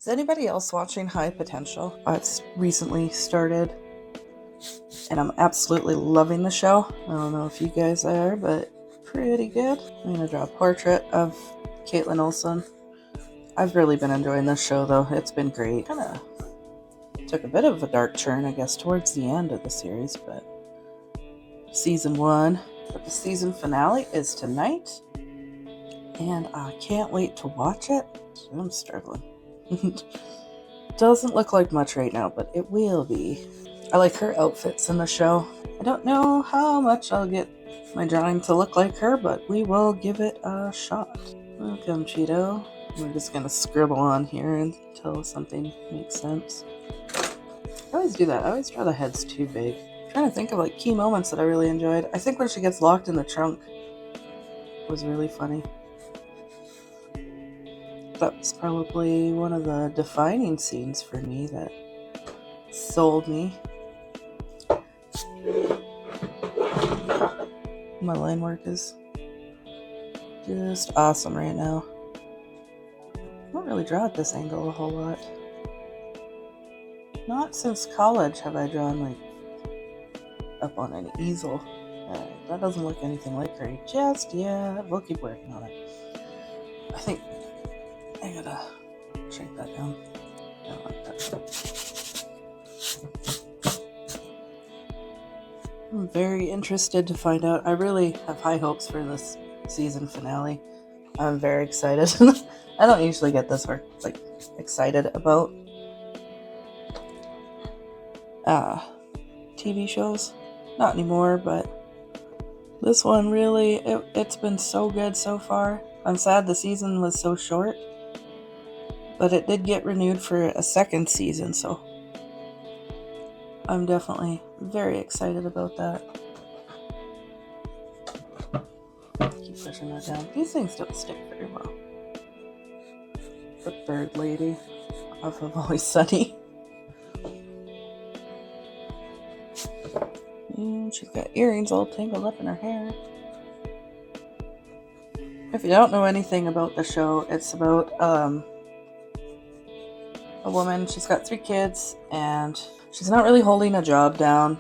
Is anybody else watching High Potential? It's recently started, and I'm absolutely loving the show. I don't know if you guys are, but pretty good. I'm going to draw a portrait of Caitlin Olsen. I've really been enjoying this show, though. It's been great. Kind of took a bit of a dark turn, I guess, towards the end of the series, but season 1. But the season finale is tonight, and I can't wait to watch it. I'm struggling. Doesn't look like much right now, but it will be. I like her outfits in the show. I don't know how much I'll get my drawing to look like her, but we will give it a shot. Welcome, Cheeto. We're just going to scribble on here until something makes sense. I always do that. I always draw the heads too big. I'm trying to think of like key moments that I really enjoyed. I think when she gets locked in the trunk was really funny. That was probably one of the defining scenes for me that sold me. My line work is just awesome right now. I don't really draw at this angle a whole lot. Not since college have I drawn like up on an easel. That doesn't look anything like her just yet. We'll keep working on it. I think I gotta shrink that down. I don't like that. I'm very interested to find out. I really have high hopes for this season finale. I'm very excited. I don't usually get this excited about TV shows. Not anymore, but this one really, it's been so good so far. I'm sad the season was so short, but it did get renewed for a second season, so I'm definitely very excited about that. Keep pushing that down. These things don't stick very well. The bird lady off of Always Sunny. And she's got earrings all tangled up in her hair. If you don't know anything about the show, it's about a woman. She's got 3 kids, and she's not really holding a job down,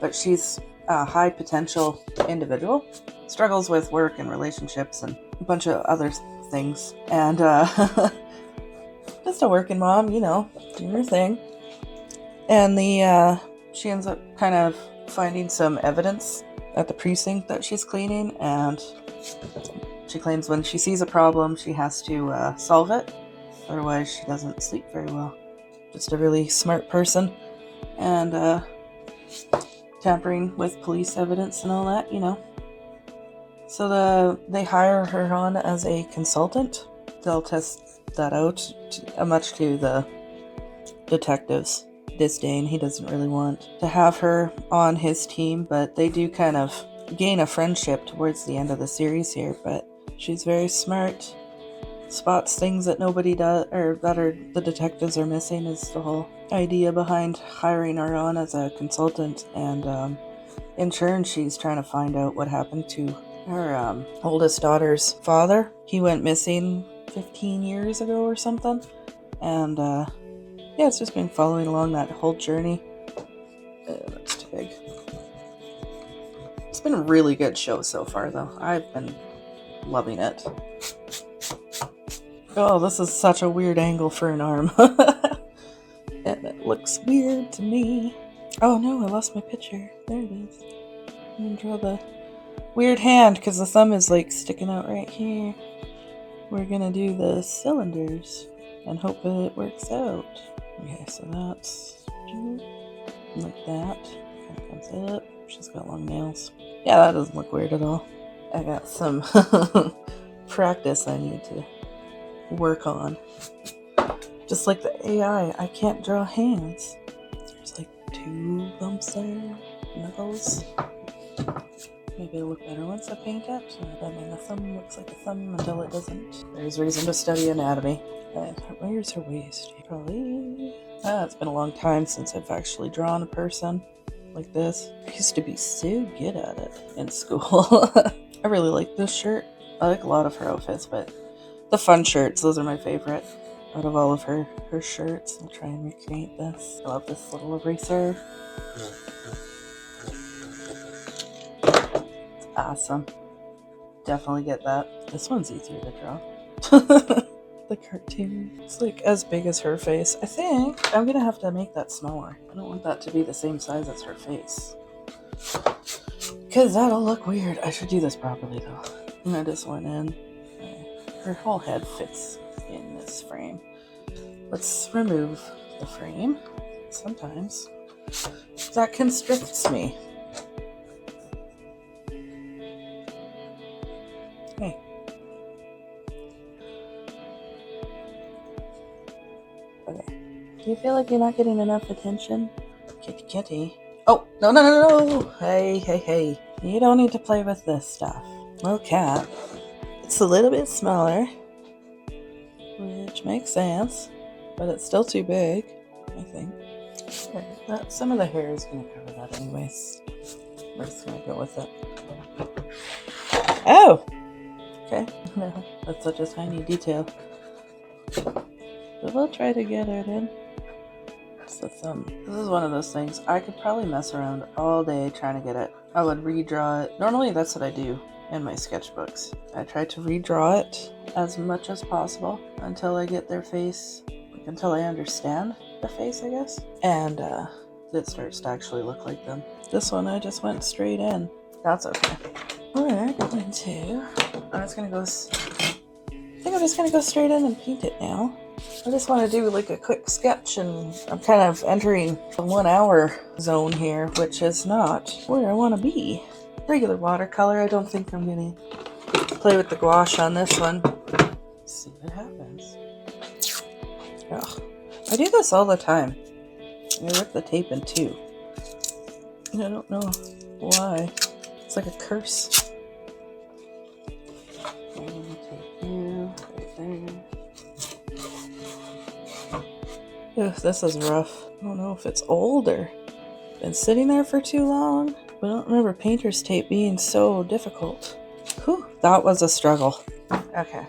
but she's a high potential individual. Struggles with work and relationships and a bunch of other things. And just a working mom, doing her thing. And she ends up kind of finding some evidence at the precinct that she's cleaning, and she claims when she sees a problem, she has to solve it. Otherwise, she doesn't sleep very well. Just a really smart person. And tampering with police evidence and all that, So they hire her on as a consultant. They'll test that out, much to the detective's disdain. He doesn't really want to have her on his team, but they do kind of gain a friendship towards the end of the series here. But she's very smart, spots things that nobody does, or that the detectives are missing, is the whole idea behind hiring her on as a consultant. And in turn, she's trying to find out what happened to her oldest daughter's father. He went missing 15 years ago or something. And yeah, it's just been following along that whole journey. That's too big. It's been a really good show so far, though. I've been loving it. Oh, this is such a weird angle for an arm. And it looks weird to me. Oh no, I lost my picture. There it is. I'm gonna draw the weird hand because the thumb is like sticking out right here. We're gonna do the cylinders and hope that it works out. Okay, so that's like that. Kind of comes up. She's got long nails. Yeah, that doesn't look weird at all. I got some practice I need to work on. Just like the AI, I can't draw hands. There's like 2 bumps there. Knuckles. Maybe it'll look better once I paint it. I mean, the thumb looks like a thumb until it doesn't. There's reason to study anatomy. And where's her waist? Probably. It's been a long time since I've actually drawn a person like this. I used to be so good at it in school. I really like this shirt. I like a lot of her outfits, but the fun shirts, those are my favorite. out of all of her shirts. I'll try and recreate this. I love this little eraser. It's awesome. Definitely get that. This one's easier to draw. The cartoon. It's like as big as her face. I think I'm gonna have to make that smaller. I don't want that to be the same size as her face, because that'll look weird. I should do this properly though. And I just went in. Her whole head fits in this frame. Let's remove the frame. Sometimes that constricts me. Hey. Okay. Do you feel like you're not getting enough attention? Kitty kitty. Oh, no. Hey. You don't need to play with this stuff. Little cat. It's a little bit smaller, which makes sense, but it's still too big, I think. Okay, some of the hair is going to cover that anyways. We're just going to go with it. Oh! Okay. That's such a tiny detail. But we'll try to get it in. It's the thumb. This is one of those things. I could probably mess around all day trying to get it. I would redraw it. Normally that's what I do in my sketchbooks. I try to redraw it as much as possible until I get their face, like until I understand the face, I guess, and it starts to actually look like them. This one I just went straight in. That's okay. We're going to, I'm just gonna go, I think I'm just gonna go straight in and paint it now. I just want to do like a quick sketch, and I'm kind of entering the 1 hour zone here, which is not where I want to be. Regular watercolor. I don't think I'm gonna play with the gouache on this one. Let's see what happens. Ugh. I do this all the time. I rip the tape in two. I don't know why. It's like a curse. I'm gonna take you right there. Ugh, this is rough. I don't know if it's old or been sitting there for too long. I don't remember painter's tape being so difficult. Whew, that was a struggle. Okay.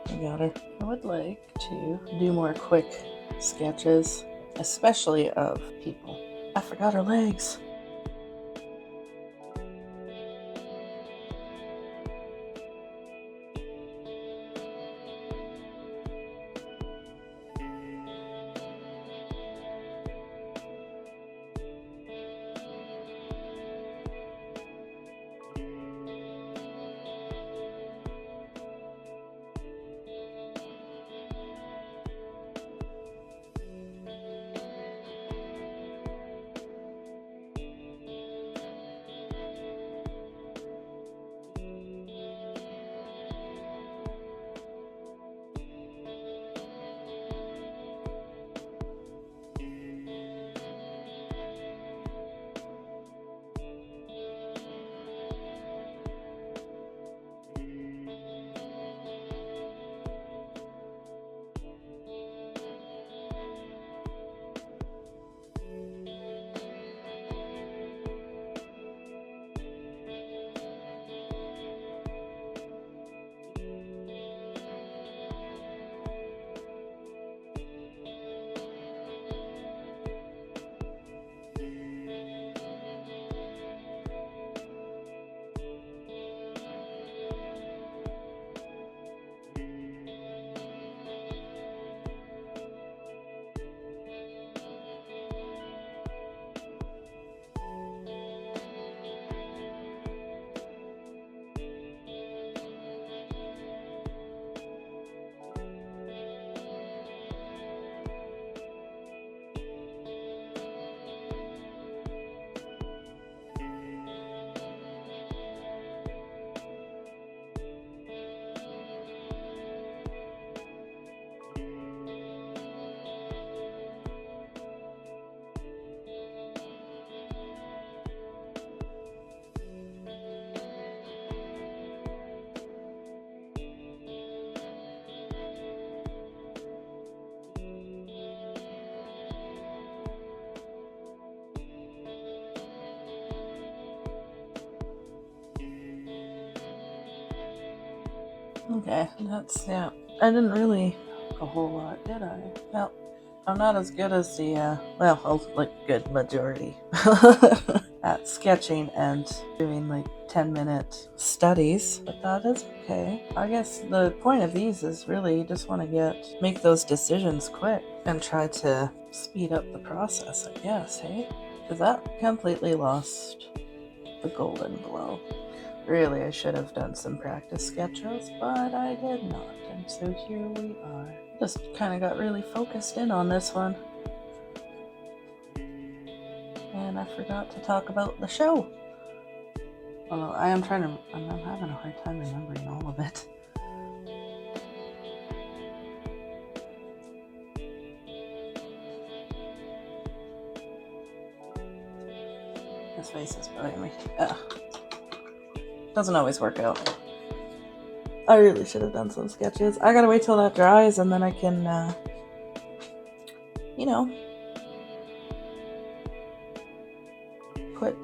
I got her. I would like to do more quick sketches, especially of people. I forgot her legs. Okay, that's, yeah. I didn't really a whole lot, did I? Well, I'm not as good as the, good majority at sketching and doing like 10-minute studies, but that is okay. I guess the point of these is really you just want to make those decisions quick and try to speed up the process, I guess, hey? Because that completely lost the golden glow. Really, I should have done some practice sketches, but I did not, and so here we are. Just kind of got really focused in on this one. And I forgot to talk about the show. Although I'm having a hard time remembering all of it. His face is bugging me. Doesn't always work out. I really should have done some sketches. I gotta wait till that dries and then I can, put,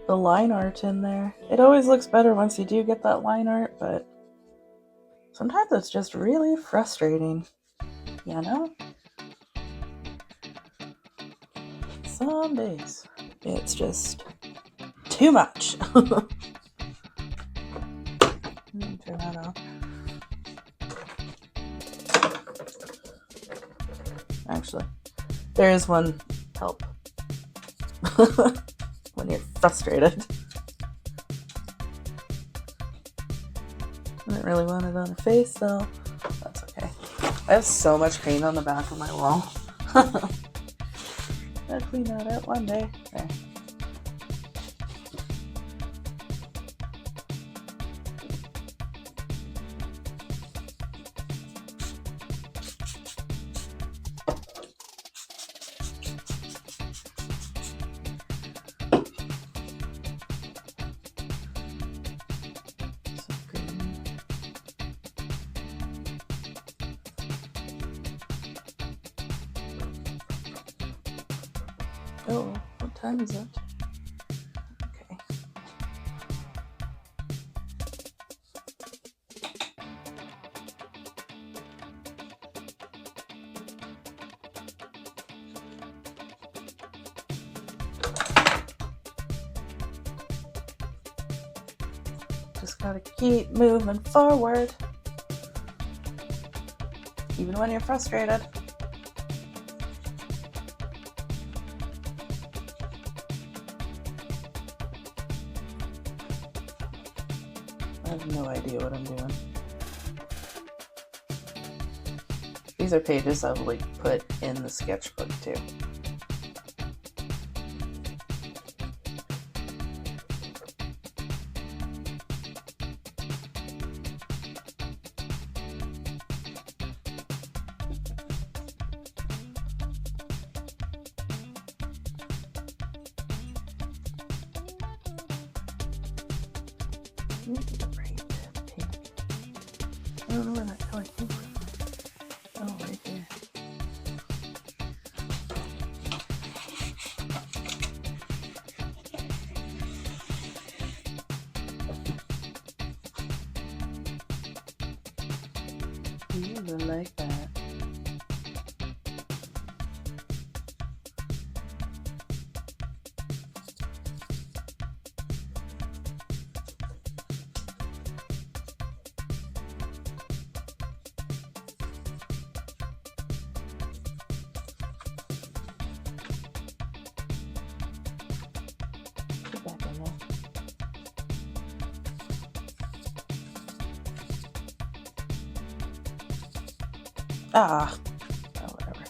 the line art in there. It always looks better once you do get that line art, but sometimes it's just really frustrating, you know? Some days it's just too much. Turn that off. Actually, there is one help when you're frustrated. I didn't really want it on her face, so that's okay. I have so much paint on the back of my wall. I'll clean that out one day. There. Oh, what time is it? Okay. Just gotta keep moving forward, even when you're frustrated. I have no idea what I'm doing. These are pages I've put in the sketchbook too. I don't know where that color came from. Oh, right there. You will like that. Ah, oh, whatever.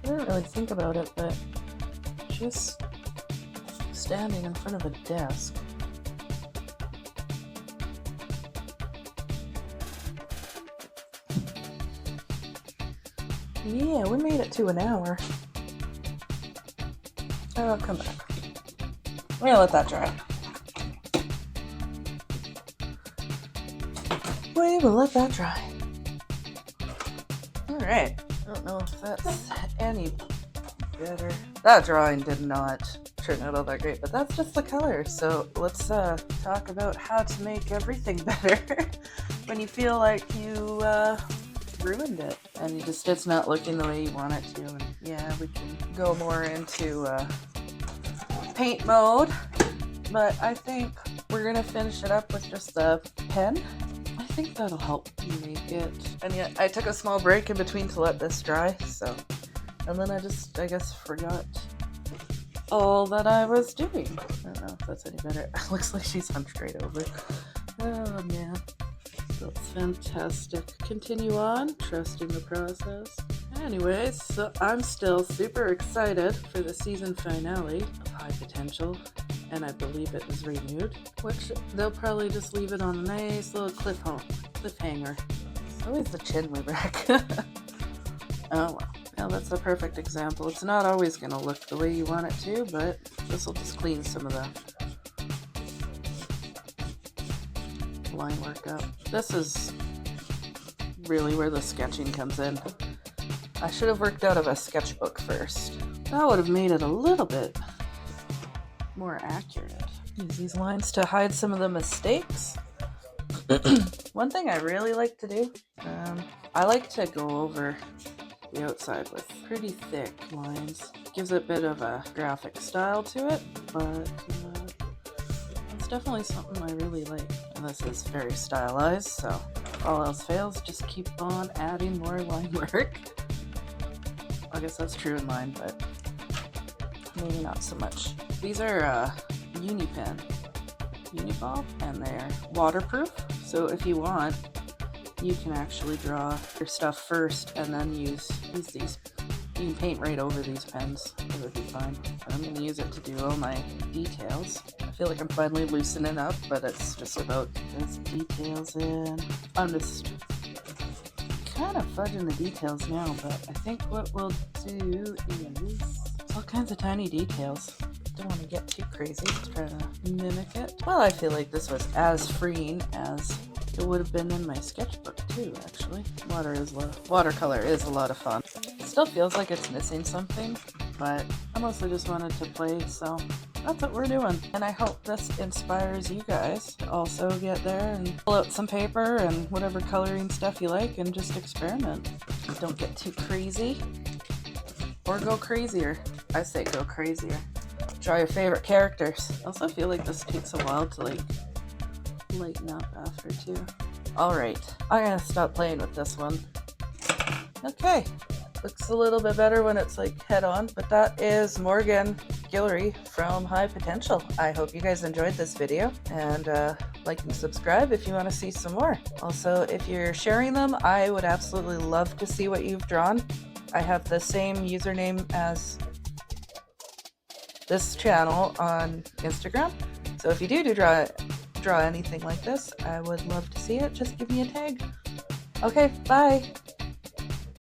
I didn't really think about it, but she's standing in front of a desk. Yeah, we made it to an hour. Oh, come back. I'm gonna let that dry. We will let that dry. Alright. I don't know if that's any better. That drawing did not turn out all that great, but that's just the color. So let's talk about how to make everything better when you feel like you ruined it and it's not looking the way you want it to. And yeah, we can go more into paint mode, but I think we're gonna finish it up with just the pen. I think that'll help you make it. And yet I took a small break in between to let this dry, so, and then I guess forgot all that I was doing. I don't know if that's any better. It looks like she's hunched right over. Oh man, that's fantastic. Continue on, trusting the process. Anyways, so I'm still super excited for the season finale of High Potential, and I believe it was renewed, which they'll probably just leave it on a nice little cliffhanger. It's always the chin we wreck. Oh well. Now that's a perfect example. It's not always going to look the way you want it to, but this will just clean some of the line work up. This is really where the sketching comes in. I should have worked out of a sketchbook first. That would have made it a little bit more accurate. Use these lines to hide some of the mistakes. One thing I really like to do, I like to go over the outside with pretty thick lines. Gives it a bit of a graphic style to it, but it's definitely something I really like. And this is very stylized, so if all else fails, just keep on adding more line work. I guess that's true in mine, but maybe not so much. These are Unipen, Uniball, and they're waterproof, so if you want, you can actually draw your stuff first and then use these. You can paint right over these pens. It would be fine. I'm going to use it to do all my details. I feel like I'm finally loosening up, but it's just about those details in. I'm just kind of fudging the details now, but I think what we'll do is all kinds of tiny details. Don't want to get too crazy. Just try to mimic it. Well, I feel like this was as freeing as it would have been in my sketchbook too, actually. Watercolor is a lot of fun. It still feels like it's missing something, but I mostly just wanted to play, so that's what we're doing. And I hope this inspires you guys to also get there and pull out some paper and whatever coloring stuff you like and just experiment. Don't get too crazy, or go crazier. I say go crazier. Draw your favorite characters. I also feel like this takes a while to lighten up after too. Alright, I'm gonna stop playing with this one. Okay, looks a little bit better when it's like head on, but that is Morgan Guillory from High Potential. I hope you guys enjoyed this video, and like and subscribe if you want to see some more. Also, if you're sharing them, I would absolutely love to see what you've drawn. I have the same username as this channel on Instagram, so if you do draw anything like this, I would love to see it. Just give me a tag. Okay, bye.